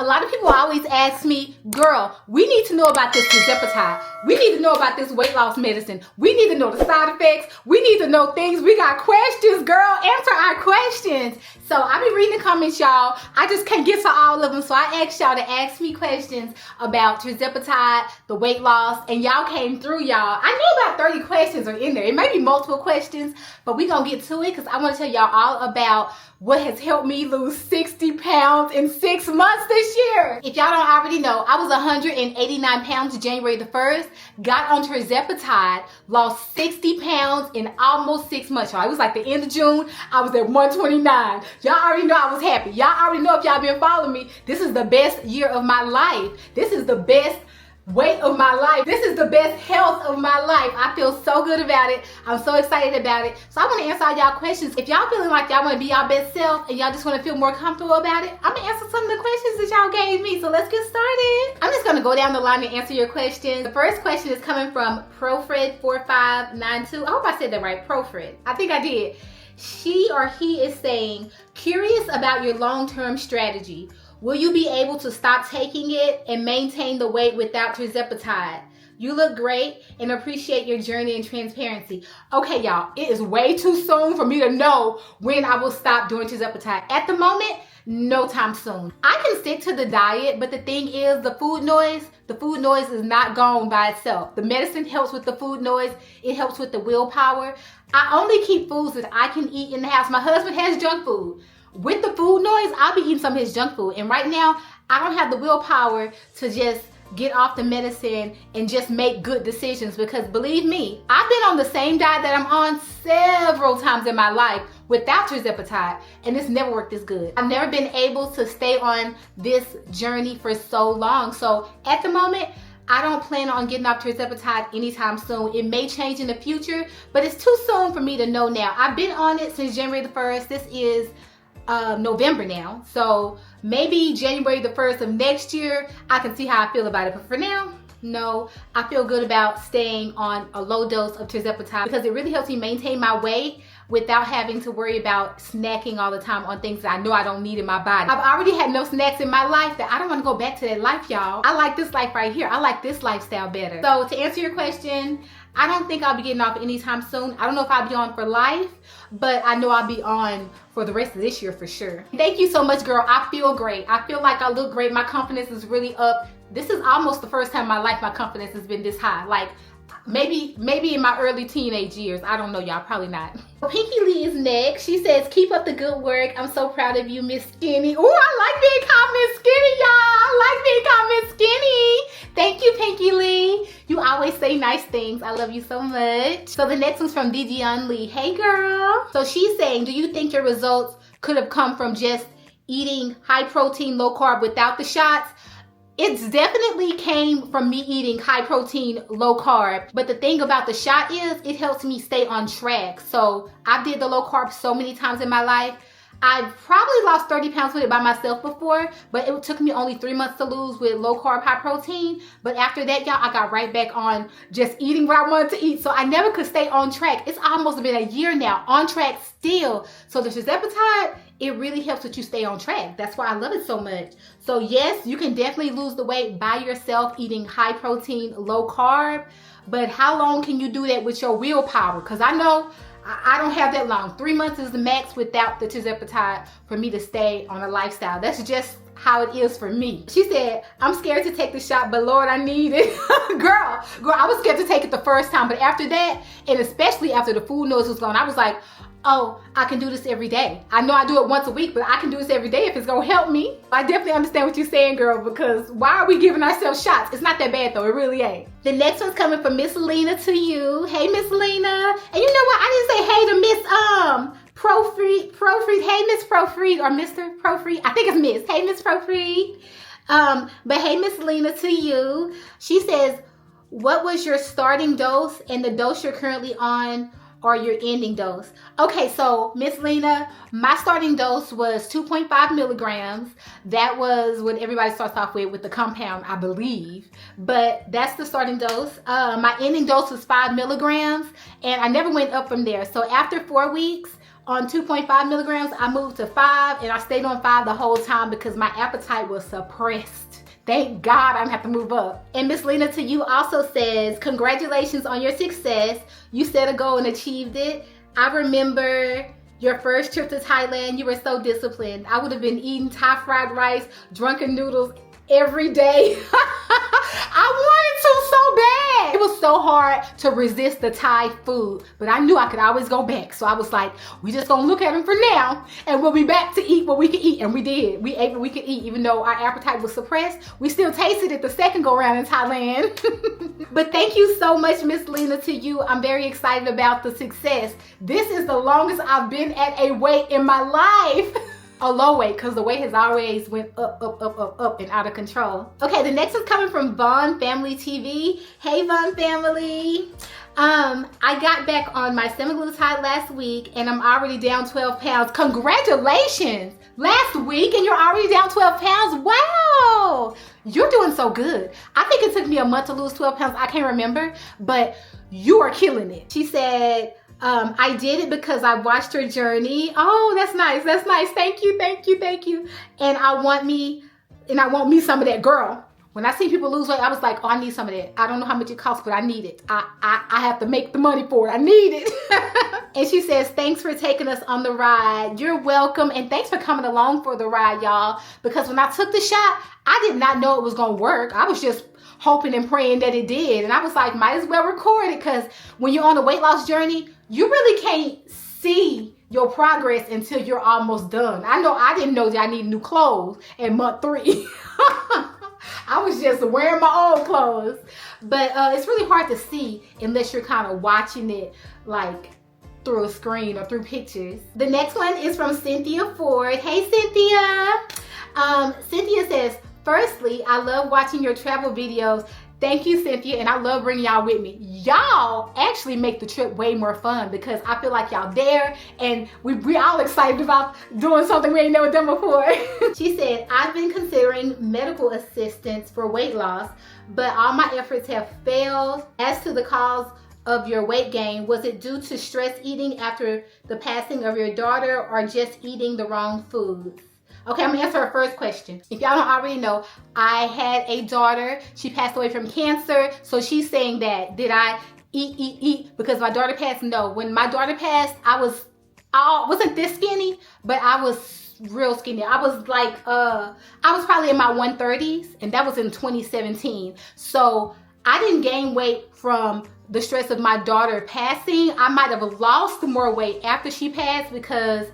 A lot of people always ask me, girl, we need to know about this Tirzepatide. We need to know about this weight loss medicine. We need to know the side effects. We need to know things. We got questions, girl. Answer our questions. So I be reading the comments, y'all. I just can't get to all of them. So I asked y'all to ask me questions about Tirzepatide, the weight loss, and y'all came through, y'all. I know about 30 questions are in there. It may be multiple questions, but we gonna get to it because I want to tell y'all all about what has helped me lose 60 pounds in 6 months this year. If y'all don't already know, I was 189 pounds January the 1st, got on Tirzepatide, lost 60 pounds in almost 6 months, y'all. It was like the end of June, I was at 129. Y'all already know I was happy. Y'all already know if y'all been following me, this is the best year of my life. This is the best weight of my life. This is the best health of my life. I feel so good about it. I'm so excited about it. So I want to answer all y'all questions. If y'all feeling like y'all want to be y'all best self and y'all just want to feel more comfortable about it, I'm going to answer some of the questions that y'all gave me. So let's get started. I'm just going to go down the line and answer your questions. The first question is coming from ProFred4592. I hope I said that right. ProFred. I think I did. She or he is saying, curious about your long-term strategy. Will you be able to stop taking it and maintain the weight without Tirzepatide? You look great and appreciate your journey and transparency. Okay, y'all, it is way too soon for me to know when I will stop doing Tirzepatide. At the moment, no time soon. I can stick to the diet, but the thing is the food noise is not gone by itself. The medicine helps with the food noise. It helps with the willpower. I only keep foods that I can eat in the house. My husband has junk food. With the food noise, I'll be eating some of his junk food. And right now, I don't have the willpower to just get off the medicine and just make good decisions, because believe me, I've been on the same diet that I'm on several times in my life without Tirzepatide, and it's never worked as good. I've never been able to stay on this journey for so long. So at the moment, I don't plan on getting off Tirzepatide anytime soon. It may change in the future, but it's too soon for me to know now. I've been on it since January the 1st. This is November now, so maybe January the 1st of next year I can see how I feel about it, but for now, no. I feel good about staying on a low dose of Tirzepatide because it really helps me maintain my weight without having to worry about snacking all the time on things that I know I don't need in my body. I've already had no snacks in my life that I don't want to go back to that life, y'all. I like this life right here. I like this lifestyle better. So to answer your question, I don't think I'll be getting off anytime soon. I don't know if I'll be on for life, but I know I'll be on for the rest of this year for sure. Thank you so much, girl. I feel great. I feel like I look great. My confidence is really up. This is almost the first time in my life my confidence has been this high. Like maybe in my early teenage years. I don't know, y'all. Probably not. Pinky Lee is next. She says, keep up the good work. I'm so proud of you, Miss Skinny. Ooh, I like being called Miss Skinny, y'all. I like being called Miss Skinny. Thank you, Pinky Lee. You always say nice things. I love you so much. So the next one's from Didion Lee. Hey, girl. So she's saying, do you think your results could have come from just eating high protein, low carb without the shots? It's definitely came from me eating high protein, low carb. But the thing about the shot is it helps me stay on track. So I did the low carb so many times in my life. I've probably lost 30 pounds with it by myself before, but it took me only 3 months to lose with low carb, high protein. But after that, y'all, I got right back on just eating what I wanted to eat. So I never could stay on track. It's almost been a year now, on track still. So the Tirzepatide, it really helps that you stay on track. That's why I love it so much. So yes, you can definitely lose the weight by yourself eating high protein, low carb. But how long can you do that with your willpower? Because I know I don't have that long. 3 months is the max without the Tirzepatide for me to stay on a lifestyle. That's just how it is for me. She said, I'm scared to take the shot, but Lord, I need it. Girl, I was scared to take it the first time, but after that, and especially after the food noise was gone, I was like, oh, I can do this every day. I know I do it once a week, but I can do this every day if it's gonna help me. I definitely understand what you're saying, girl, because why are we giving ourselves shots? It's not that bad though, it really ain't. The next one's coming from Miss Lena to you. Hey, Miss Lena. And you know what? I didn't say hey to Miss Profreed. Hey, Miss Profreed, or Mr. Profreed. I think it's Miss. Hey, Miss Profreed. But hey, Miss Lena to you. She says, what was your starting dose and the dose you're currently on, or your ending dose? Okay, so Miss Lena, my starting dose was 2.5 milligrams. That was what everybody starts off with the compound, I believe. But that's the starting dose. My ending dose was 5 milligrams, and I never went up from there. So after 4 weeks on 2.5 milligrams. I moved to 5 and I stayed on 5 the whole time because my appetite was suppressed. Thank God I didn't have to move up. And Miss Lena to you also says, congratulations on your success. You set a goal and achieved it. I remember your first trip to Thailand. You were so disciplined. I would have been eating Thai fried rice, drunken noodles every day. I wanted to so bad. It was so hard to resist the Thai food, but I knew I could always go back. So I was like, we just gonna look at them for now and we'll be back to eat what we could eat. And we did. We ate what we could eat. Even though our appetite was suppressed, we still tasted it the second go around in Thailand. But thank you so much, Miss Lena, to you. I'm very excited about the success. This is the longest I've been at a weight in my life. A low weight, because the weight has always went up and out of control. Okay, the next is coming from Vaughn Family TV. Hey Vaughn Family. I got back on my semaglutide last week and I'm already down 12 pounds. Congratulations! Last week and you're already down 12 pounds? Wow! You're doing so good. I think it took me a month to lose 12 pounds. I can't remember, but you are killing it. She said, I did it because I watched her journey. Oh, that's nice. That's nice. Thank you. Thank you. Thank you. And I want me some of that, girl. When I see people lose weight, I was like, oh, I need some of that. I don't know how much it costs, but I need it. I have to make the money for it. I need it. And she says, thanks for taking us on the ride. You're welcome. And thanks for coming along for the ride, y'all. Because when I took the shot, I did not know it was going to work. I was just hoping and praying that it did. And I was like, might as well record it, because when you're on a weight loss journey, you really can't see your progress until you're almost done. I know I didn't know that I needed new clothes in month 3. I was just wearing my old clothes. But it's really hard to see unless you're kind of watching it like through a screen or through pictures. The next one is from Cynthia Ford. Hey Cynthia. Cynthia says, firstly, I love watching your travel videos. Thank you, Cynthia, and I love bringing y'all with me. Y'all actually make the trip way more fun because I feel like y'all there and we all excited about doing something we ain't never done before. She said, I've been considering medical assistance for weight loss, but all my efforts have failed. As to the cause of your weight gain, was it due to stress eating after the passing of your daughter or just eating the wrong foods? Okay, I'm gonna answer her first question. If y'all don't already know, I had a daughter. She passed away from cancer. So she's saying that, did I eat because my daughter passed? No, when my daughter passed, I wasn't this skinny, but I was real skinny. I was like, I was probably in my 130s and that was in 2017. So I didn't gain weight from the stress of my daughter passing. I might have lost more weight after she passed because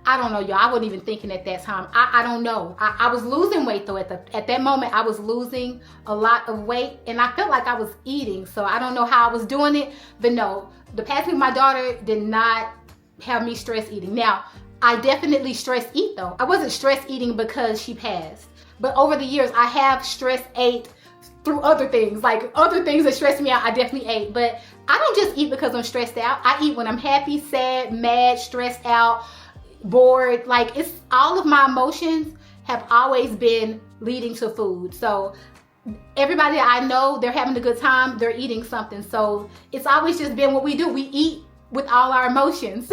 I don't know, y'all. I wasn't even thinking at that time. I don't know. I was losing weight though. At that moment, I was losing a lot of weight and I felt like I was eating. So I don't know how I was doing it. But no, the passing of my daughter did not have me stress eating. Now, I definitely stress eat though. I wasn't stress eating because she passed. But over the years, I have stress ate through other things. Like other things that stress me out, I definitely ate. But I don't just eat because I'm stressed out. I eat when I'm happy, sad, mad, stressed out, bored. Like it's all of my emotions have always been leading to food. So everybody I know, they're having a good time, they're eating something. So it's always just been what we do. We eat with all our emotions.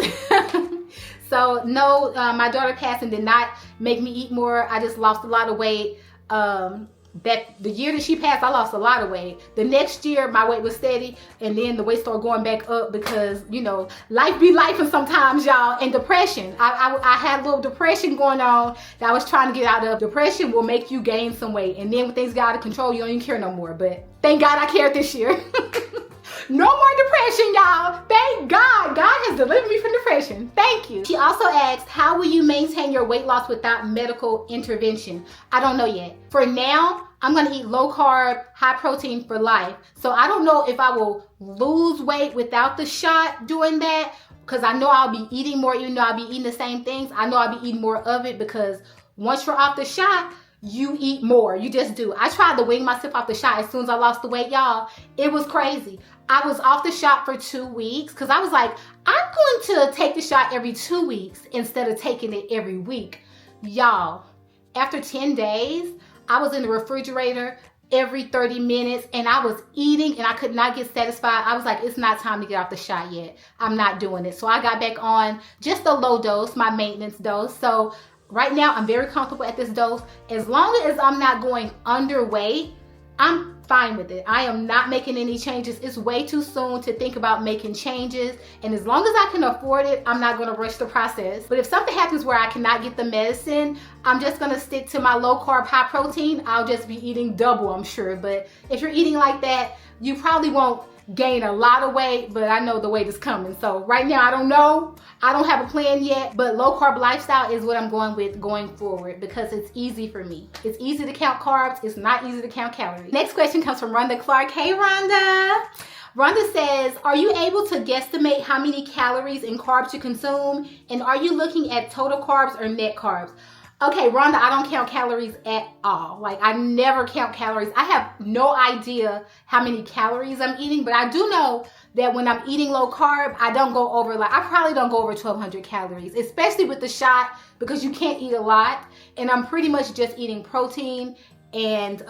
So no, my daughter passing did not make me eat more. I just lost a lot of weight. That the year that she passed, I lost a lot of weight. The next year, my weight was steady, and then the weight started going back up because, you know, life be life and sometimes, y'all, and depression. I had a little depression going on that I was trying to get out of. Depression will make you gain some weight, and then when things got out of control, you don't even care no more. But thank God I cared this year. No more depression, y'all. Thank God. God has delivered me from depression. Thank you. She also asked, how will you maintain your weight loss without medical intervention? I don't know yet. For now, I'm going to eat low carb, high protein for life. So I don't know if I will lose weight without the shot doing that, because I know I'll be eating more, even though I'll be eating the same things. I know I'll be eating more of it because once you're off the shot, you eat more. You just do. I tried to wing myself off the shot as soon as I lost the weight, y'all. It was crazy. I was off the shot for 2 weeks because I was like, I'm going to take the shot every 2 weeks instead of taking it every week. Y'all, after 10 days, I was in the refrigerator every 30 minutes, and I was eating and I could not get satisfied. I was like, it's not time to get off the shot yet. I'm not doing it. So I got back on just a low dose, my maintenance dose. So right now I'm very comfortable at this dose. As long as I'm not going underweight, I'm fine with it. I am not making any changes. It's way too soon to think about making changes. And as long as I can afford it, I'm not going to rush the process. But if something happens where I cannot get the medicine, I'm just going to stick to my low carb, high protein. I'll just be eating double, I'm sure. But if you're eating like that, you probably won't gain a lot of weight, but I know the weight is coming. So right now, I don't know. I don't have a plan yet, but low carb lifestyle is what I'm going with going forward because it's easy for me. It's easy to count carbs. It's not easy to count calories. Next question comes from Rhonda Clark. Hey, Rhonda. Rhonda says, are you able to guesstimate how many calories and carbs you consume? And are you looking at total carbs or net carbs? Okay, Rhonda, I don't count calories at all. Like, I never count calories. I have no idea how many calories I'm eating, but I do know that when I'm eating low carb, I don't go over, I probably don't go over 1,200 calories, especially with the shot because you can't eat a lot. And I'm pretty much just eating protein and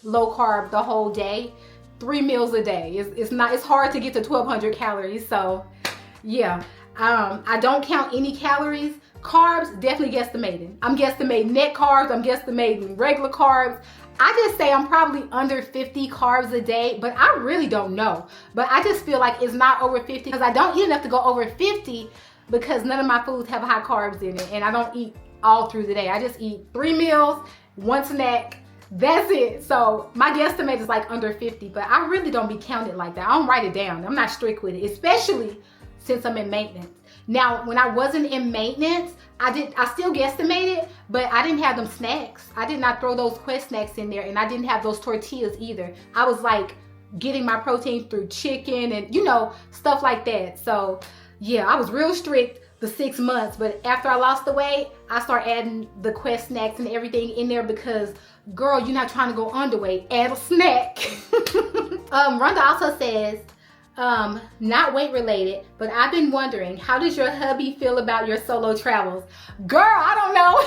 low carb the whole day, 3 meals a day. It's hard to get to 1,200 calories. So yeah, I don't count any calories. Carbs, definitely guesstimating. I'm guesstimating net carbs. I'm guesstimating regular carbs. I just say I'm probably under 50 carbs a day, but I really don't know. But I just feel like it's not over 50 because I don't eat enough to go over 50 because none of my foods have high carbs in it. And I don't eat all through the day. I just eat 3 meals, 1 snack. That's it. So my guesstimate is like under 50, but I really don't be counted like that. I don't write it down. I'm not strict with it, especially since I'm in maintenance. Now, when I wasn't in maintenance, I still guesstimated, but I didn't have them snacks. I did not throw those Quest snacks in there, and I didn't have those tortillas either. I was like getting my protein through chicken and, stuff like that. So yeah, I was real strict the 6 months, but after I lost the weight, I started adding the Quest snacks and everything in there because, girl, you're not trying to go underweight. Add a snack. Rhonda also says, not weight related, but I've been wondering, how does your hubby feel about your solo travels? Girl, I don't know.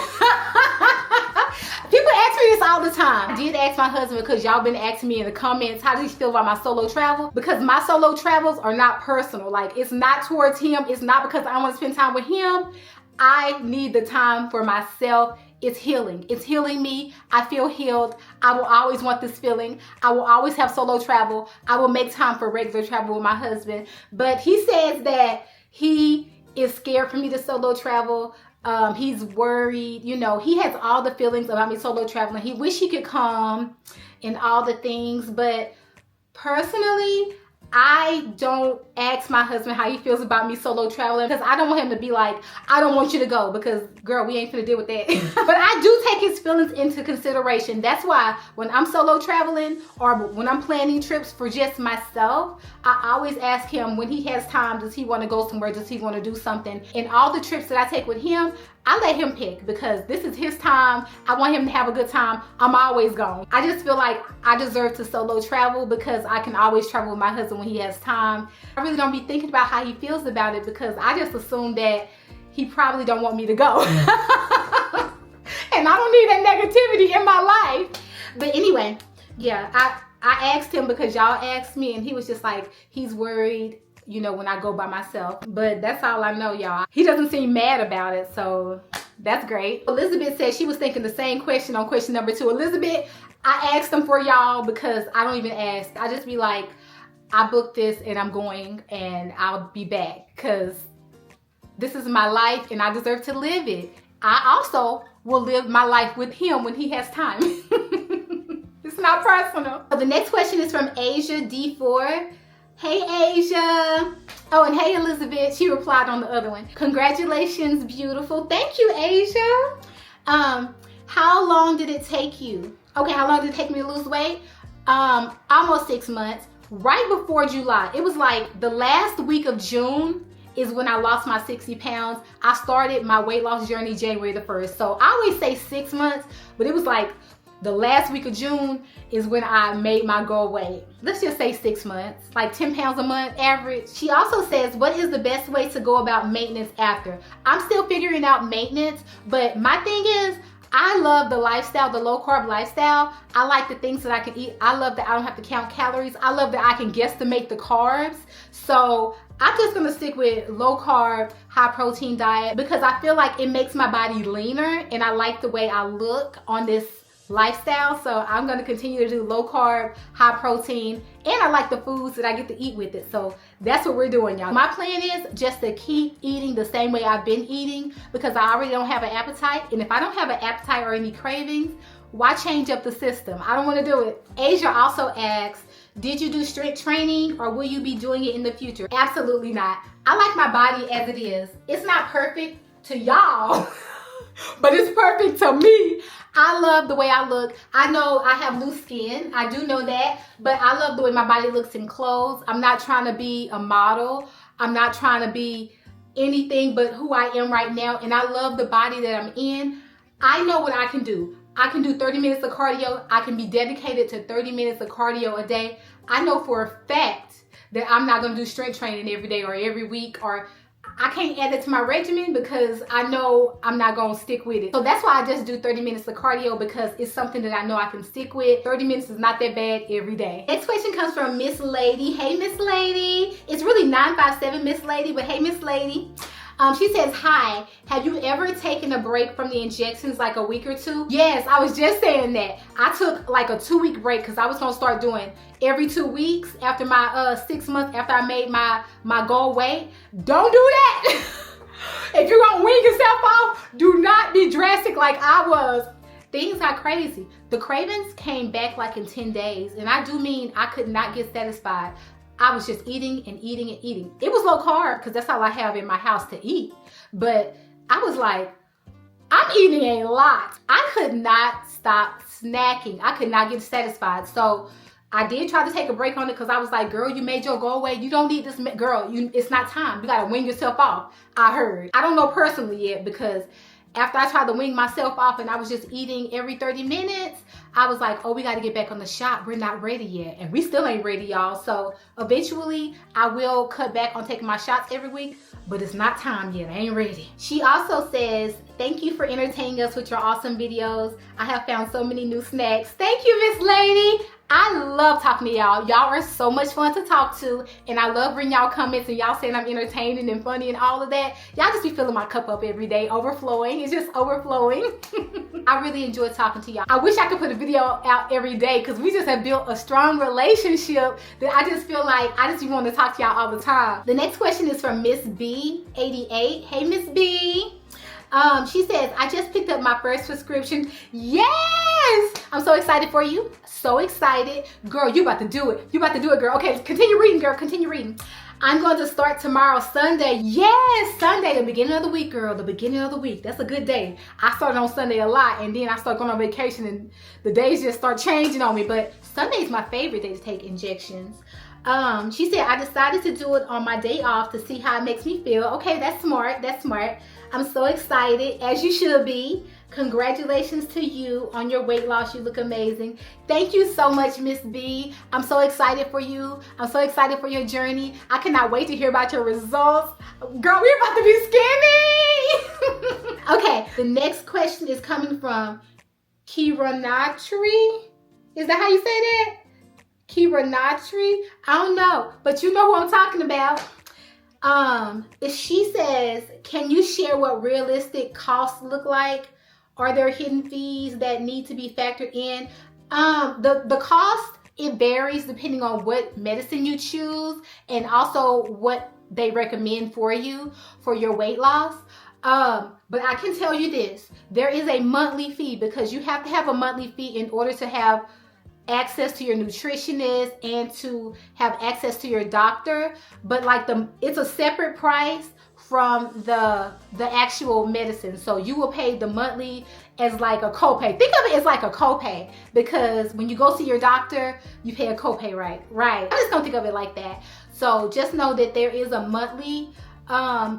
People ask me this all the time. I did ask my husband because y'all been asking me in the comments, how does he feel about my solo travel? Because my solo travels are not personal. Like, it's not towards him. It's not because I want to spend time with him. I need the time for myself. It's healing. It's healing me. I feel healed. I will always want this feeling. I will always have solo travel. I will make time for regular travel with my husband. But he says that he is scared for me to solo travel. He's worried. He has all the feelings about me solo traveling. He wish he could come and all the things. But personally, I don't ask my husband how he feels about me solo traveling because I don't want him to be like, I don't want you to go because, girl, we ain't finna deal with that. But I do take his feelings into consideration. That's why when I'm solo traveling or when I'm planning trips for just myself, I always ask him when he has time, does he want to go somewhere? Does he want to do something? And all the trips that I take with him, I let him pick because this is his time. I want him to have a good time. I'm always gone. I just feel like I deserve to solo travel because I can always travel with my husband when he has time. I really don't be thinking about how he feels about it because I just assume that he probably don't want me to go. And I don't need that negativity in my life. But anyway, yeah, I asked him because y'all asked me and he was just like, he's worried, when I go by myself. But that's all I know, y'all. He doesn't seem mad about it, so that's great. Elizabeth said she was thinking the same question on question number 2. Elizabeth, I asked them for y'all because I don't even ask. I just be like, I booked this and I'm going and I'll be back because this is my life and I deserve to live it. I also will live my life with him when he has time. It's not personal. So the next question is from Asia D4. Hey, Asia. Oh, and hey, Elizabeth. She replied on the other one. Congratulations, beautiful. Thank you, Asia. How long did it take you? Okay, how long did it take me to lose weight? Almost 6 months. Right before July. It was like the last week of June is when I lost my 60 pounds. I started my weight loss journey January the 1st. So I always say 6 months, but it was like the last week of June is when I made my goal weight. Let's just say 6 months, like 10 pounds a month average. She also says, what is the best way to go about maintenance after? I'm still figuring out maintenance, but my thing is, I love the lifestyle, the low carb lifestyle. I like the things that I can eat. I love that I don't have to count calories. I love that I can guesstimate the carbs. So I'm just gonna stick with low carb, high protein diet because I feel like it makes my body leaner and I like the way I look on this lifestyle. So I'm gonna continue to do low carb, high protein, and I like the foods that I get to eat with it. So that's what we're doing, y'all. My plan is just to keep eating the same way I've been eating because I already don't have an appetite. And if I don't have an appetite or any cravings, why change up the system? I don't wanna do it. Asia also asks, did you do strength training or will you be doing it in the future? Absolutely not. I like my body as it is. It's not perfect to y'all, but it's perfect to me. I love the way I look. I know I have loose skin. I do know that, but I love the way my body looks in clothes. I'm not trying to be a model. I'm not trying to be anything but who I am right now. And I love the body that I'm in. I know what I can do. I can do 30 minutes of cardio. I can be dedicated to 30 minutes of cardio a day. I know for a fact that I'm not gonna do strength training every day or every week, or I can't add it to my regimen because I know I'm not gonna stick with it. So that's why I just do 30 minutes of cardio because it's something that I know I can stick with. 30 minutes is not that bad every day. Next question comes from Miss Lady. Hey, Miss Lady. It's really 957 Miss Lady, but hey, Miss Lady. She says, hi, have you ever taken a break from the injections like a week or two? Yes, I was just saying that. I took like a 2-week break because I was gonna start doing every 2 weeks after my 6 months after I made my goal weight. Don't do that. If you're gonna wean yourself off, do not be drastic like I was. Things got crazy. The cravings came back like in 10 days. And I do mean I could not get satisfied. I was just eating and eating and eating. It was low carb because that's all I have in my house to eat. But I was like, I'm eating a lot. I could not stop snacking. I could not get satisfied. So I did try to take a break on it because I was like, girl, you made your goal weight. You don't need this, girl, it's not time. You gotta wing yourself off. I heard. I don't know personally yet because after I tried to wing myself off and I was just eating every 30 minutes, I was like, oh, we got to get back on the shot. We're not ready yet. And we still ain't ready, y'all. So eventually I will cut back on taking my shots every week, but it's not time yet. I ain't ready. She also says, thank you for entertaining us with your awesome videos. I have found so many new snacks. Thank you, Miss Lady. I love talking to y'all. Y'all are so much fun to talk to, and I love reading y'all comments and y'all saying I'm entertaining and funny and all of that. Y'all just be filling my cup up every day, overflowing. It's just overflowing. I really enjoy talking to y'all. I wish I could put a video out every day because we just have built a strong relationship that I just feel like I just want to talk to y'all all the time. The next question is from Miss B88. Hey, Miss B. She says, I just picked up my first prescription. Yes! I'm so excited for you. So excited. Girl, you about to do it. You about to do it, girl. Okay, continue reading, girl. Continue reading. I'm going to start tomorrow, Sunday. Yes, Sunday, the beginning of the week, girl. The beginning of the week. That's a good day. I started on Sunday a lot, and then I start going on vacation, and the days just start changing on me. But Sunday is my favorite day to take injections. She said, I decided to do it on my day off to see how it makes me feel. Okay, that's smart. That's smart. I'm so excited, as you should be. Congratulations to you on your weight loss. You look amazing. Thank you so much, Miss B. I'm so excited for you. I'm so excited for your journey. I cannot wait to hear about your results. Girl, we're about to be skinny. Okay, the next question is coming from Kiranatri. Is that how you say that? Kiranatri? I don't know, but you know who I'm talking about. She says, can you share what realistic costs look like? Are there hidden fees that need to be factored in? The cost, it varies depending on what medicine you choose and also what they recommend for you for your weight loss. But I can tell you this, there is a monthly fee because you have to have a monthly fee in order to have access to your nutritionist and to have access to your doctor, but like it's a separate price from the actual medicine. So you will pay the monthly as like a copay. Think of it as like a copay because when you go see your doctor, you pay a copay, right? I just don't think of it like that. So just know that there is a monthly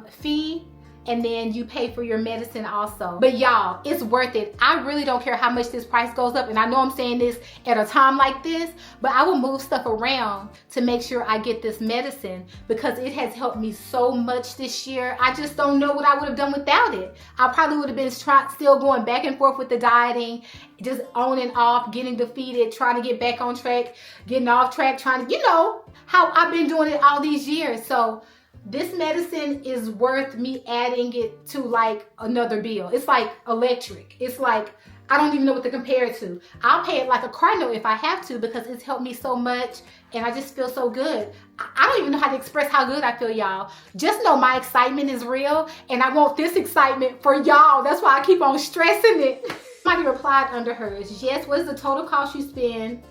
fee and then you pay for your medicine also. But y'all, it's worth it. I really don't care how much this price goes up, and I know I'm saying this at a time like this, but I will move stuff around to make sure I get this medicine because it has helped me so much this year. I just don't know what I would have done without it. I probably would have been still going back and forth with the dieting, just on and off, getting defeated, trying to get back on track, getting off track, trying to, you know, how I've been doing it all these years. So this medicine is worth me adding it to like another bill. It's like electric. It's like, I don't even know what to compare it to. I'll pay it like a car note if I have to because it's helped me so much and I just feel so good. I don't even know how to express how good I feel, y'all. Just know my excitement is real and I want this excitement for y'all. That's why I keep on stressing it. Somebody replied under hers, yes, what is the total cost you spend?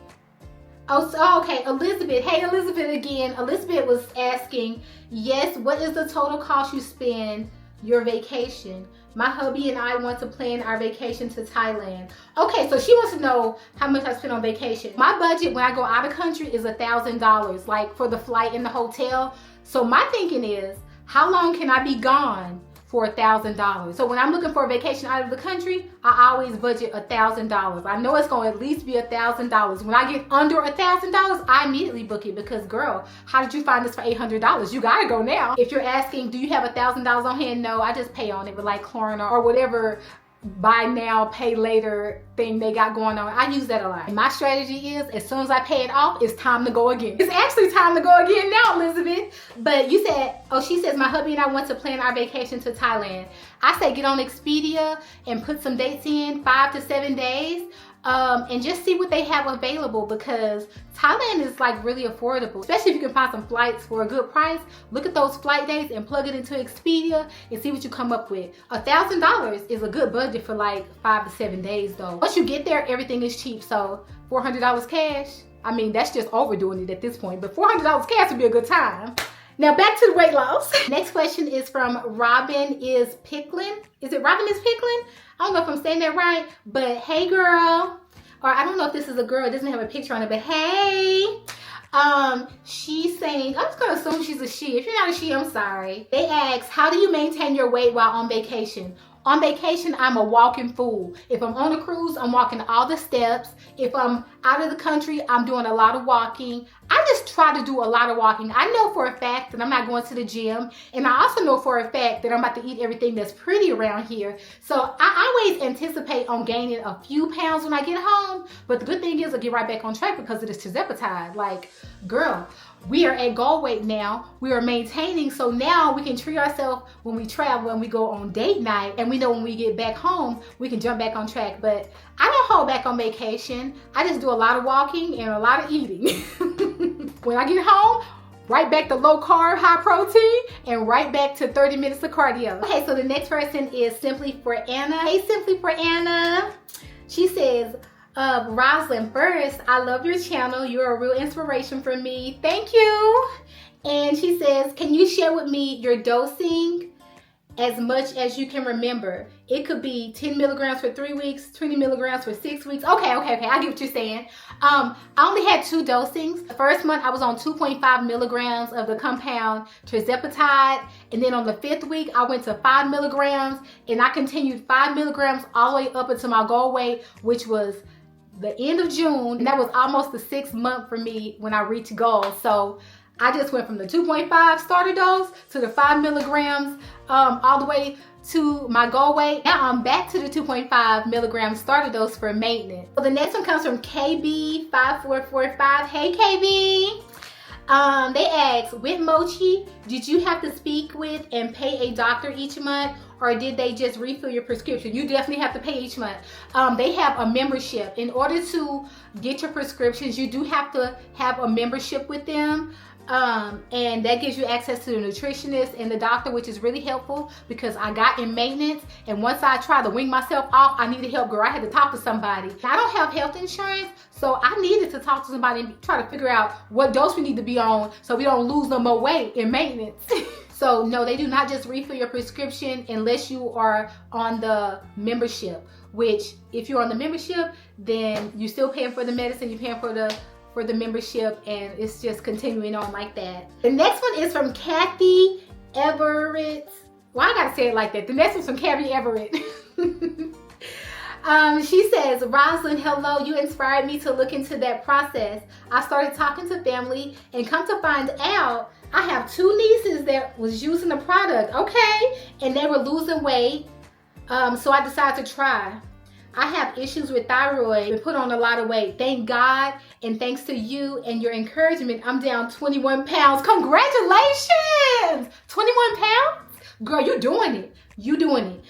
Oh, so, okay, Elizabeth. Hey, Elizabeth again. Elizabeth was asking, yes, what is the total cost you spend your vacation? My hubby and I want to plan our vacation to Thailand. Okay, so she wants to know how much I spend on vacation. My budget when I go out of country is $1,000, like for the flight and the hotel. So my thinking is, how long can I be gone for $1,000? So when I'm looking for a vacation out of the country, I always budget $1,000. I know it's going to at least be $1,000. When I get under $1,000, I immediately book it because, girl, how did you find this for $800? You gotta go now. If you're asking, do you have $1,000 on hand? No, I just pay on it with like Klarna or whatever buy now, pay later thing they got going on. I use that a lot. And my strategy is, as soon as I pay it off, it's time to go again. It's actually time to go again now, Elizabeth. But you said, oh, she says, my hubby and I want to plan our vacation to Thailand. I say get on Expedia and put some dates in, 5 to 7 days. And just see what they have available because Thailand is like really affordable, especially if you can find some flights for a good price. Look at those flight dates and plug it into Expedia and see what you come up with. $1,000 is a good budget for like 5 to 7 days though. Once you get there, everything is cheap. So $400 cash, I mean, that's just overdoing it at this point, but $400 cash would be a good time. Now back to the weight loss. Next question is from Robin is Picklin. Is it Robin is Picklin? I don't know if I'm saying that right, but hey girl. Or I don't know if this is a girl, it doesn't have a picture on it, but hey. She's saying, I'm just gonna assume she's a she. If you're not a she, I'm sorry. They ask, how do you maintain your weight while on vacation? On vacation, I'm a walking fool. If I'm on a cruise, I'm walking all the steps. If I'm out of the country, I'm doing a lot of walking. I just try to do a lot of walking. I know for a fact that I'm not going to the gym. And I also know for a fact that I'm about to eat everything that's pretty around here. So I always anticipate on gaining a few pounds when I get home. But the good thing is I get right back on track because of this Tirzepatide. Like, girl, we are at goal weight now. We are maintaining, so now we can treat ourselves when we travel, when we go on date night, and we know when we get back home, we can jump back on track. But I don't hold back on vacation. I just do a lot of walking and a lot of eating. When I get home, right back to low carb, high protein, and right back to 30 minutes of cardio. Okay, so the next person is Simply for Anna. Hey, Simply for Anna. She says, Rosalind, first, I love your channel. You're a real inspiration for me. Thank you. And she says, can you share with me your dosing as much as you can remember? It could be 10 milligrams for 3 weeks, 20 milligrams for 6 weeks. Okay, I get what you're saying. I only had 2 dosings. The first month I was on 2.5 milligrams of the compound Tirzepatide. And then on the 5th week, I went to 5 milligrams and I continued 5 milligrams all the way up until my goal weight, which was the end of June. And that was almost the 6th month for me when I reached goal. So I just went from the 2.5 starter dose to the 5 milligrams all the way to my goal weight. Now I'm back to the 2.5 milligrams starter dose for maintenance. So the next one comes from KB5445. Hey KB. They asked, with Mochi, did you have to speak with and pay a doctor each month, or did they just refill your prescription? You definitely have to pay each month. They have a membership. In order to get your prescriptions, you do have to have a membership with them. And that gives you access to the nutritionist and the doctor, which is really helpful because I got in maintenance, and once I tried to wing myself off, I needed help, girl. I had to talk to somebody. I don't have health insurance, so I needed to talk to somebody and try to figure out what dose we need to be on so we don't lose no more weight in maintenance. So no, they do not just refill your prescription unless you are on the membership, which if you're on the membership, then you're still paying for the medicine, you're paying for the membership, and it's just continuing on like that. The next one is from Kathy Everett. Well, I gotta say it like that. The next one's from Carrie Everett. She says, Rosalind, hello, you inspired me to look into that process. I started talking to family and come to find out I have 2 nieces that was using the product, okay? And they were losing weight, so I decided to try. I have issues with thyroid and put on a lot of weight. Thank God, and thanks to you and your encouragement, I'm down 21 pounds. Congratulations! 21 pounds? Girl, you're doing it. You doing it.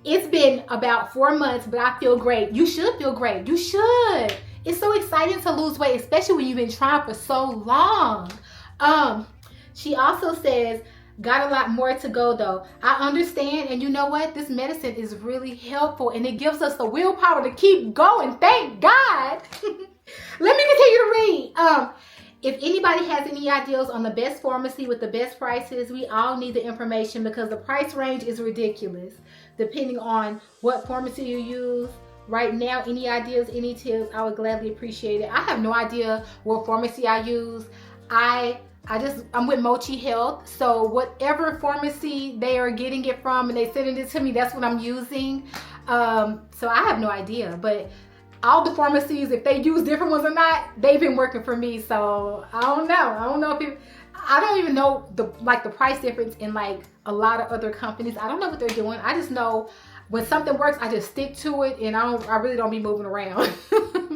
It's been about 4 months, but I feel great. You should feel great. You should. It's so exciting to lose weight, especially when you've been trying for so long. She also says, got a lot more to go though. I understand, and you know what? This medicine is really helpful, and it gives us the willpower to keep going. Thank God. Let me continue to read. If anybody has any ideas on the best pharmacy with the best prices, we all need the information because the price range is ridiculous. Depending on what pharmacy you use. Right now, any ideas, any tips, I would gladly appreciate it. I have no idea what pharmacy I use. I'm with Mochi Health, so whatever pharmacy they are getting it from and they sending it to me, that's what I'm using. So I have no idea, but all the pharmacies, if they use different ones or not, they've been working for me. So I don't know if I don't even know the price difference in like a lot of other companies. I don't know what they're doing. I just know when something works, I just stick to it, and I really don't be moving around.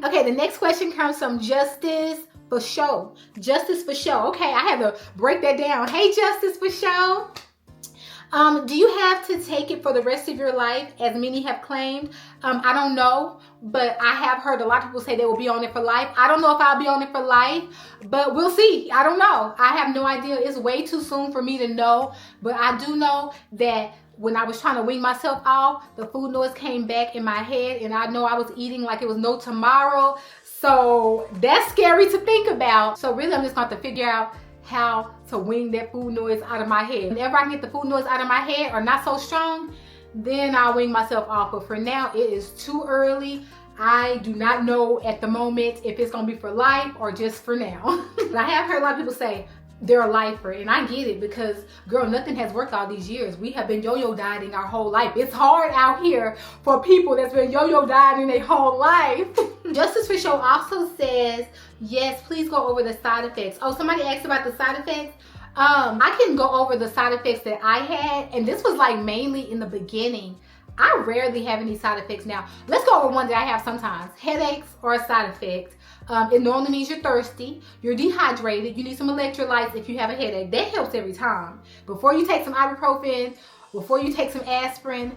Okay, the next question comes from Justice for Show. Justice for Show. Okay, I had to break that down. Hey, Justice for Show. Do you have to take it for the rest of your life, as many have claimed? I don't know, but I have heard a lot of people say they will be on it for life. I don't know if I'll be on it for life, but we'll see. I don't know. I have no idea. It's way too soon for me to know, but I do know that when I was trying to wean myself off, the food noise came back in my head, and I know I was eating like it was no tomorrow. So that's scary to think about. So really, I'm just going to figure out how to wean that food noise out of my head. Whenever I can get the food noise out of my head or not so strong, then I'll wean myself off. But for now, it is too early. I do not know at the moment if it's going to be for life or just for now. But I have heard a lot of people say they're a lifer, and I get it because, girl, nothing has worked all these years. We have been yo-yo dieting our whole life. It's hard out here for people that's been yo-yo dieting their whole life. Justice for Show also says, yes, please go over the side effects. Oh, somebody asked about the side effects. I can go over the side effects that I had, and this was like mainly in the beginning. I rarely have any side effects now. Let's go over one that I have sometimes. Headaches are a side effect. It normally means you're thirsty, you're dehydrated, you need some electrolytes if you have a headache. That helps every time. Before you take some ibuprofen, before you take some aspirin,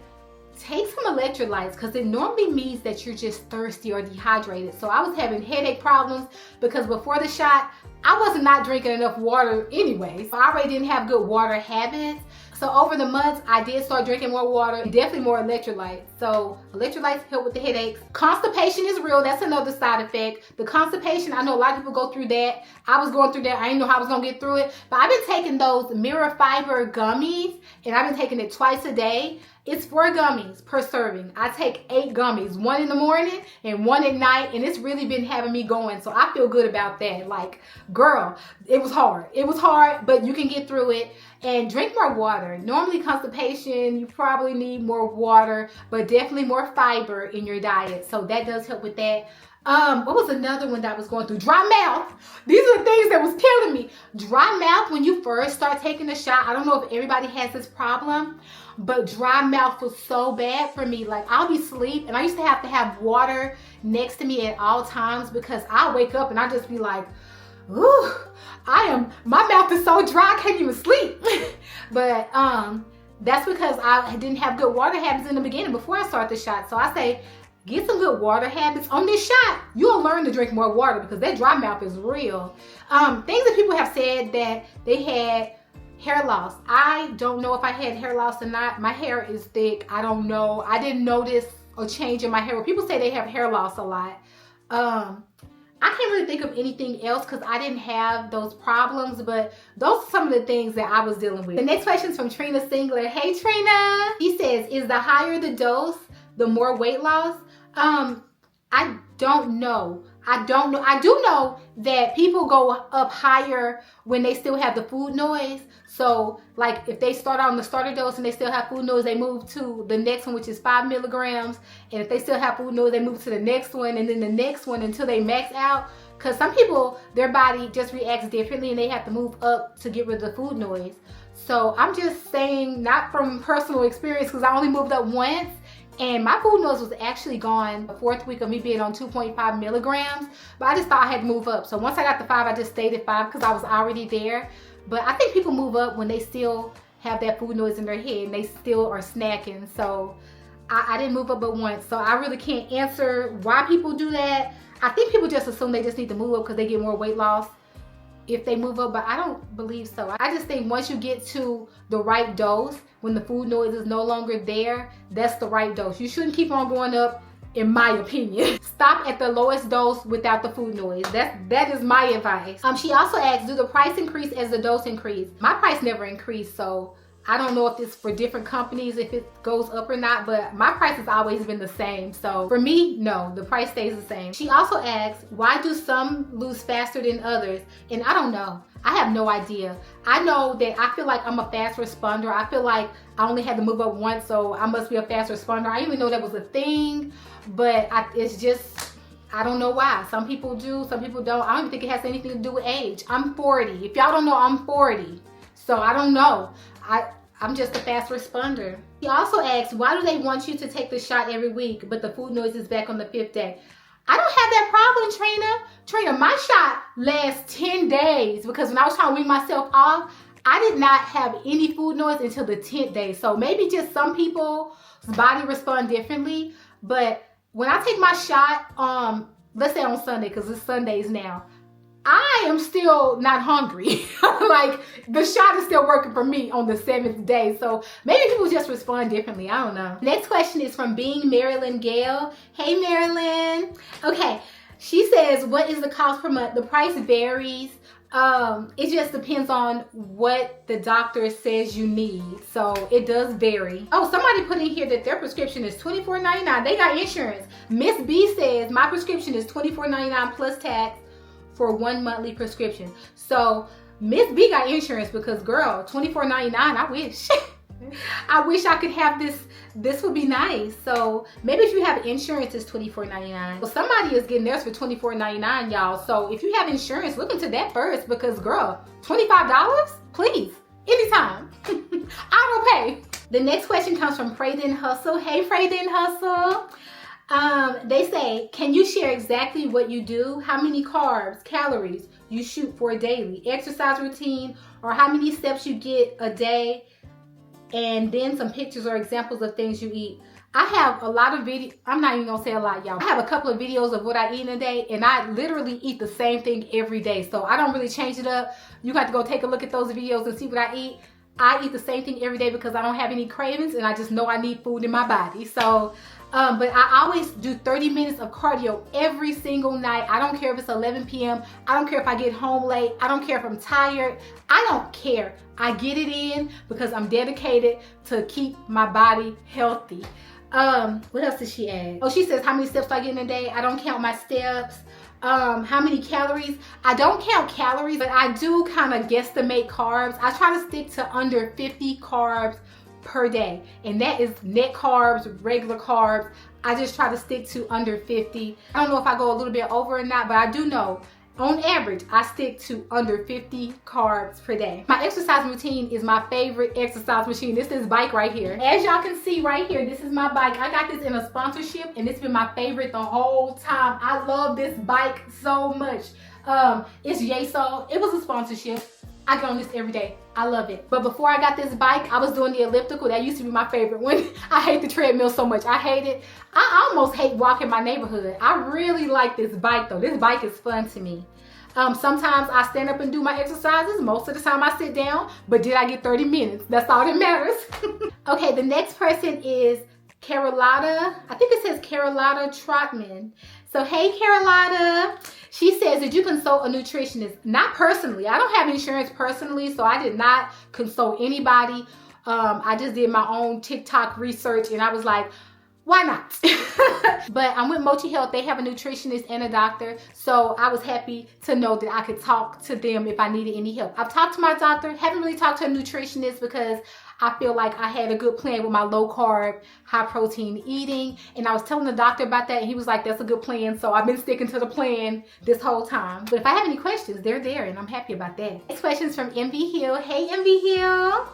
take some electrolytes because it normally means that you're just thirsty or dehydrated. So I was having headache problems because before the shot, I was not drinking enough water anyway. So I already didn't have good water habits. So over the months, I did start drinking more water, definitely more electrolytes. So electrolytes help with the headaches. Constipation is real. That's another side effect. The constipation, I know a lot of people go through that. I was going through that. I didn't know how I was going to get through it. But I've been taking those mirror fiber gummies, and I've been taking it twice a day. It's 4 gummies per serving. I take 8 gummies, 1 in the morning and 1 at night, and it's really been having me going. So I feel good about that. Like, girl, it was hard. It was hard, but you can get through it. And drink more water. Normally constipation, you probably need more water, but definitely more fiber in your diet. So that does help with that. What was another one that I was going through? Dry mouth. These are the things that was killing me. Dry mouth when you first start taking the shot. I don't know if everybody has this problem, but dry mouth was so bad for me. Like, I'll be asleep, and I used to have water next to me at all times because I wake up and I just be like, ooh, my mouth is so dry, I can't even sleep. But that's because I didn't have good water habits in the beginning before I started the shot. So I say, get some good water habits on this shot. You'll learn to drink more water because that dry mouth is real. Things that people have said that they had hair loss. I don't know if I had hair loss or not. My hair is thick. I don't know. I didn't notice a change in my hair. People say they have hair loss a lot. I can't really think of anything else because I didn't have those problems, but those are some of the things that I was dealing with. The next question is from Trina Singler. Hey, Trina. He says, is the higher the dose, the more weight loss? I don't know. I don't know. I do know that people go up higher when they still have the food noise. So like if they start on the starter dose and they still have food noise, they move to the next one, which is 5 milligrams. And if they still have food noise, they move to the next one and then the next one until they max out. Because some people, their body just reacts differently and they have to move up to get rid of the food noise. So I'm just saying, not from personal experience, because I only moved up once. And my food noise was actually gone the 4th week of me being on 2.5 milligrams. But I just thought I had to move up. So once I got to 5, I just stayed at 5 because I was already there. But I think people move up when they still have that food noise in their head and they still are snacking. So I didn't move up but once. So I really can't answer why people do that. I think people just assume they just need to move up because they get more weight loss if they move up, but I don't believe so. I just think once you get to the right dose, when the food noise is no longer there, that's the right dose. You shouldn't keep on going up, in my opinion. Stop at the lowest dose without the food noise. That is my advice. She also asked, do the price increase as the dose increase? My price never increased, so I don't know if it's for different companies, if it goes up or not, but my price has always been the same. So for me, no, the price stays the same. She also asks, why do some lose faster than others? And I don't know. I have no idea. I know that I feel like I'm a fast responder. I feel like I only had to move up once, so I must be a fast responder. I didn't even know that was a thing, but it's just, I don't know why. Some people do, some people don't. I don't even think it has anything to do with age. I'm 40. If y'all don't know, I'm 40. So I don't know. I'm just a fast responder. He also asks, why do they want you to take the shot every week, but the food noise is back on the 5th day? I don't have that problem, Trina. Trina, my shot lasts 10 days because when I was trying to wean myself off, I did not have any food noise until the 10th day. So maybe just some people's body respond differently. But when I take my shot, let's say on Sunday, because it's Sundays now, I am still not hungry. Like the shot is still working for me on the 7th day. So maybe people just respond differently. I don't know. Next question is from Being Marilyn Gale. Hey Marilyn. Okay. She says, what is the cost per month? The price varies. It just depends on what the doctor says you need. So it does vary. Oh, somebody put in here that their prescription is $24.99. They got insurance. Miss B says my prescription is $24.99 plus tax for 1 monthly prescription. So Miss B got insurance because girl, $24.99, I wish. I wish I could have this. This would be nice. So maybe if you have insurance, it's $24.99. Well, somebody is getting theirs for $24.99, y'all. So if you have insurance, look into that first because girl, $25? Please, anytime. Auto pay. The next question comes from Pray Then Hustle. Hey, Pray Then Hustle. They say, can you share exactly what you do, how many carbs, calories you shoot for daily, exercise routine, or how many steps you get a day, and then some pictures or examples of things you eat. I have a lot of videos. I'm not even gonna say a lot, y'all. I have a couple of videos of what I eat in a day, and I literally eat the same thing every day. So I don't really change it up. You got to go take a look at those videos and see what I eat. I eat the same thing every day because I don't have any cravings and I just know I need food in my body. So, but I always do 30 minutes of cardio every single night. I don't care if it's 11 p.m. I don't care if I get home late. I don't care if I'm tired. I don't care. I get it in because I'm dedicated to keep my body healthy. What else did she add? Oh, she says how many steps I get in a day. I don't count my steps. How many calories? I don't count calories, but I do kind of guesstimate carbs. I try to stick to under 50 carbs per day, and that is net carbs, regular carbs. I just try to stick to under 50. I don't know if I go a little bit over or not, but I do know on average, I stick to under 50 carbs per day. My exercise routine is my favorite exercise machine. This is bike right here. As y'all can see right here, this is my bike. I got this in a sponsorship and it's been my favorite the whole time. I love this bike so much. It's Yeso. It was a sponsorship. I get on this every day. I love it. But before I got this bike, I was doing the elliptical. That used to be my favorite one. I hate the treadmill so much. I hate it. I almost hate walking my neighborhood. I really like this bike though. This bike is fun to me. Sometimes I stand up and do my exercises. Most of the time I sit down, but did I get 30 minutes? That's all that matters. Okay, the next person is Carolina. I think it says Carolina Trotman. So hey Carolina. She says, did you consult a nutritionist? Not personally. I don't have insurance personally, so I did not consult anybody. I just did my own TikTok research and I was like, Why not? But I'm with Mochi Health. They have a nutritionist and a doctor. So I was happy to know that I could talk to them if I needed any help. I've talked to my doctor. Haven't really talked to a nutritionist because I feel like I had a good plan with my low carb, high protein eating. And I was telling the doctor about that and he was like, that's a good plan. So I've been sticking to the plan this whole time. But if I have any questions, they're there and I'm happy about that. Next question is from MV Hill. Hey, MV Hill.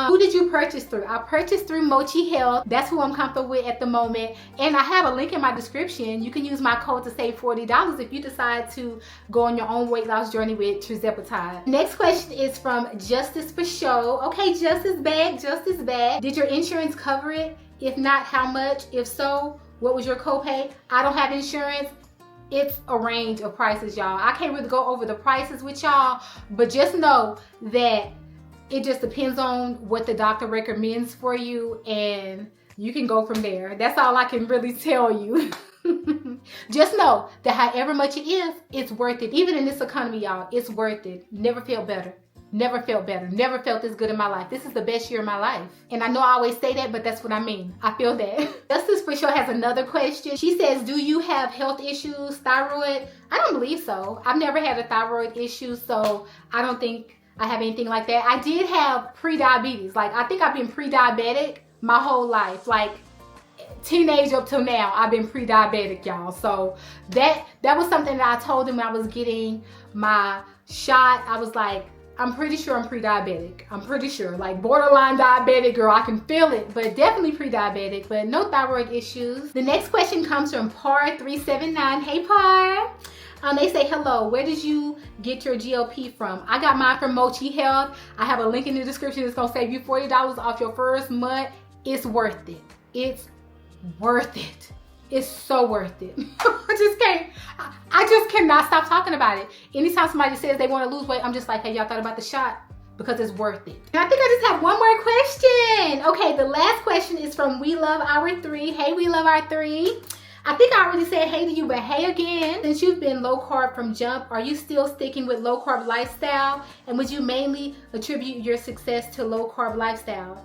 Who did you purchase through? I purchased through Mochi Health. That's who I'm comfortable with at the moment. And I have a link in my description. You can use my code to save $40 if you decide to go on your own weight loss journey with Tirzepatide. Next question is from Justice for Show. Okay, Justice Bag, Justice Bag. Did your insurance cover it? If not, how much? If so, what was your copay? I don't have insurance. It's a range of prices, y'all. I can't really go over the prices with y'all, but just know that it just depends on what the doctor recommends for you and you can go from there. That's all I can really tell you. Just know that however much it is, it's worth it. Even in this economy, y'all, it's worth it. Never felt better. Never felt better. Never felt this good in my life. This is the best year of my life. And I know I always say that, but that's what I mean. I feel that. Justice for Sure has another question. She says, do you have health issues, thyroid? I don't believe so. I've never had a thyroid issue, so I don't think I have anything like that. I did have pre-diabetes. Like, I think I've been pre-diabetic my whole life. Like, teenage up till now, I've been pre-diabetic, y'all. So that was something that I told them when I was getting my shot. I was like, I'm pretty sure I'm pre-diabetic. I'm pretty sure. Like, borderline diabetic, girl. I can feel it, but definitely pre-diabetic, but no thyroid issues. The next question comes from Par379. Hey, Par. They say, hello, where did you get your GLP from? I got mine from Mochi Health. I have a link in the description. It's going to save you $40 off your first month. It's worth it. It's worth it. It's so worth it. I just cannot stop talking about it. Anytime somebody says they want to lose weight, I'm just like, hey, y'all thought about the shot? Because it's worth it. And I think I just have one more question. Okay, the last question is from We Love Our 3. Hey, We Love Our 3. I think I already said hey to you, but hey again. Since you've been low carb from jump, are you still sticking with low carb lifestyle? And would you mainly attribute your success to low carb lifestyle?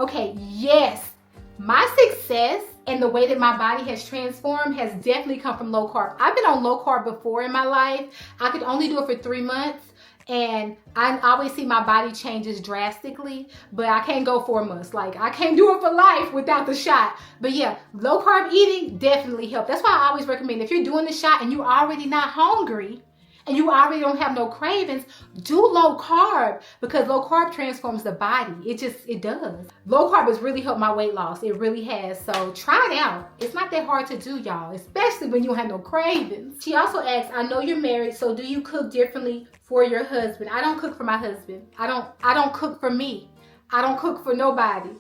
Okay, yes. My success and the way that my body has transformed has definitely come from low carb. I've been on low carb before in my life. I could only do it for 3 months. And I always see my body changes drastically, but I can't go 4 months. Like, I can't do it for life without the shot. But yeah, low carb eating definitely helped. That's why I always recommend if you're doing the shot and you're already not hungry and you already don't have no cravings, do low carb because low carb transforms the body. It does. Low carb has really helped my weight loss. It really has. So try it out. It's not that hard to do, y'all, especially when you don't have no cravings. She also asks, I know you're married, so do you cook differently for your husband? I don't cook for my husband. I don't cook for me. I don't cook for nobody.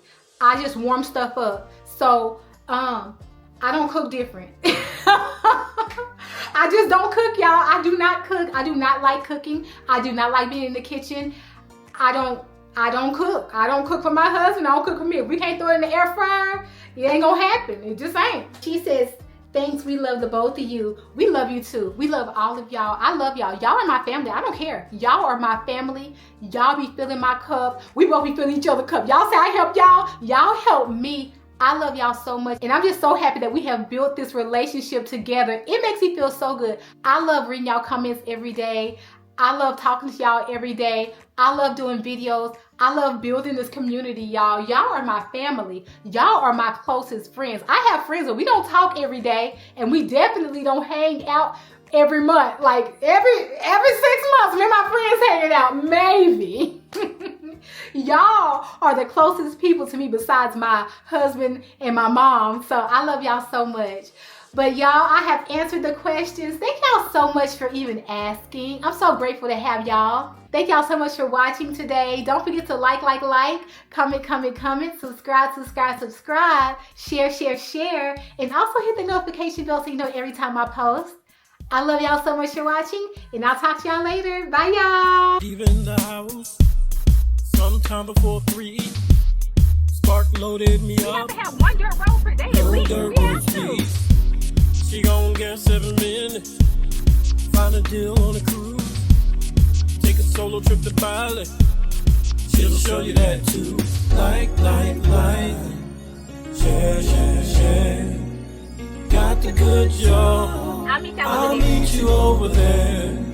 I just warm stuff up. So I don't cook different. I just don't cook, y'all. I do not cook. I do not like cooking. I do not like being in the kitchen. I don't cook. I don't cook for my husband. I don't cook for me. If we can't throw it in the air fryer, it ain't gonna happen. It just ain't. She says, thanks, we love the both of you. We love you too. We love all of y'all. I love y'all. Y'all are my family. I don't care. Y'all are my family. Y'all be filling my cup. We both be filling each other's cup. Y'all say I help y'all. Y'all help me. I love y'all so much. And I'm just so happy that we have built this relationship together. It makes me feel so good. I love reading y'all comments every day. I love talking to y'all every day. I love doing videos. I love building this community, y'all. Y'all are my family. Y'all are my closest friends. I have friends, but we don't talk every day, and we definitely don't hang out every month. Like every 6 months, me and my friends hanging out, maybe. Y'all are the closest people to me besides my husband and my mom. So I love y'all so much. But y'all, I have answered the questions. Thank y'all so much for even asking. I'm so grateful to have y'all. Thank y'all so much for watching today. Don't forget to like, comment, subscribe, share, and also hit the notification bell so you know every time I post. I love y'all so much for watching, and I'll talk to y'all later. Bye, y'all. Even the house, sometime before 3, Spark loaded me We have up. to have 1 dirt road per day at No least. dirt We have road, to. please. She gon' get 7 minutes. Find a deal on a cruise. Take a solo trip to Bali. She'll show you that too. Like. Share. the good job. I'll meet you over there.